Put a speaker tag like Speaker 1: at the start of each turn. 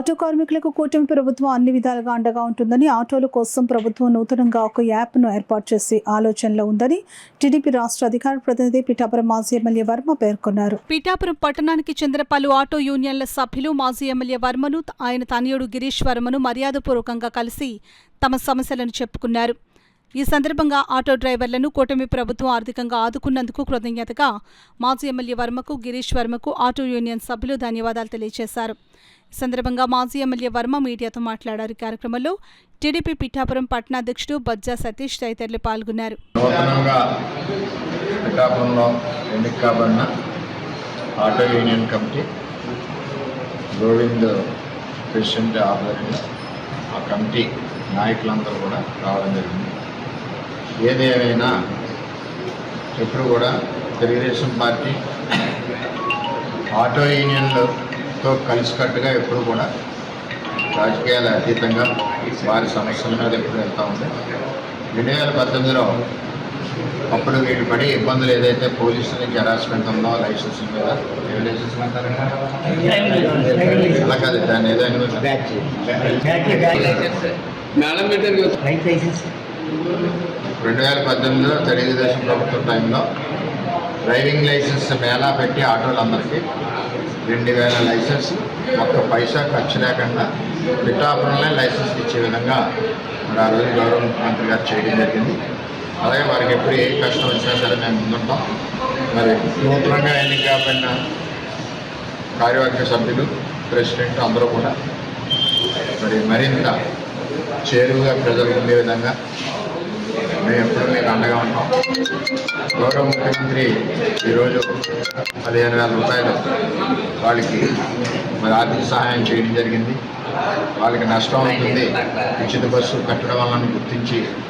Speaker 1: Auto కార్మికులకు కూటమి ప్రభుత్వం అన్ని విధాలుగా అండగా ఉంటుందని, ఆటోల కోసం ప్రభుత్వం నూతనంగా ఒక యాప్ను ఏర్పాటు చేసే ఆలోచనలో ఉందని టీడీపీ రాష్ట్ర అధికార ప్రతినిధి పిఠాపురం మాజీ ఎమ్మెల్యే వర్మ పేర్కొన్నారు. పిఠాపురం పట్టణానికి చెందిన పలు ఆటో యూనియన్ల సభ్యులు మాజీ ఎమ్మెల్యే వర్మను, ఆయన తనయుడు గిరీష్ వర్మను మర్యాదపూర్వకంగా కలిసి తమ సమస్యలను చెప్పుకున్నారు. ఈ సందర్భంగా ఆటో డ్రైవర్లను కూటమి ప్రభుత్వం ఆర్థికంగా ఆదుకున్నందుకు కృతజ్ఞతగా మాజీ ఎమ్మెల్యే వర్మకు, గిరీష్ వర్మకు ఆటో యూనియన్ సభ్యులు ధన్యవాదాలు తెలియజేశారు. ఈ సందర్భంగా మాజీ ఎమ్మెల్యే వర్మ మీడియాతో మాట్లాడారు. ఈ కార్యక్రమంలో టీడీపీ పిఠాపురం పట్టణాధ్యక్షుడు బజ్జా సతీష్ తదితరులు పాల్గొన్నారు.
Speaker 2: Auto union committee Govind president ఆధ్వర్యంలో ఆ కమిటీ నాయకులందరూ కూడా రావడం జరిగింది. ఏదేమైనా ఎప్పుడు కూడా తెలుగుదేశం పార్టీ ఆటో యూనియన్లతో కలిసికట్టుగా ఎప్పుడు కూడా రాజకీయాల అతీతంగా వారి సమస్యల మీద ఎప్పుడు వెళ్తూ ఉంది. 2018లో అప్పుడు వీటి పడి ఇబ్బందులు ఏదైతే పోలీసుల నుంచి హెరాస్మెంట్ ఉందో లైసెన్స్ మీద లైసెన్స్ అలా కాదు, దాన్ని ఏదైనా 2018లో తెలుగుదేశం ప్రభుత్వం టైంలో డ్రైవింగ్ లైసెన్స్ మేళా పెట్టి ఆటోలందరికీ 2000 లైసెన్స్ ఒక్క పైసా ఖర్చు లేకుండా పిఠాపురంలో లైసెన్స్ ఇచ్చే విధంగా మరి ఆ రోజు గౌరవ ముఖ్యమంత్రి గారు చేయడం జరిగింది. అలాగే వారికి ఎప్పుడు ఏ కష్టం వచ్చినా సరే మేము ముందుంటాం. మరి నూతనంగా ఎన్నిక కాబడిన కార్యవర్గ సభ్యులు, ప్రెసిడెంట్ అందరూ కూడా మరి మరింత చేరువుగా ప్రజలు ఉండే విధంగా మేము ఎప్పుడూ మీకు అండగా ఉంటాం. గౌరవ ముఖ్యమంత్రి ఈరోజు 15,000 రూపాయలు వాళ్ళకి మరి ఆర్థిక సహాయం చేయడం జరిగింది. వాళ్ళకి నష్టం అవుతుంది, ఉచిత బస్సు కట్టడం వల్ల గుర్తించి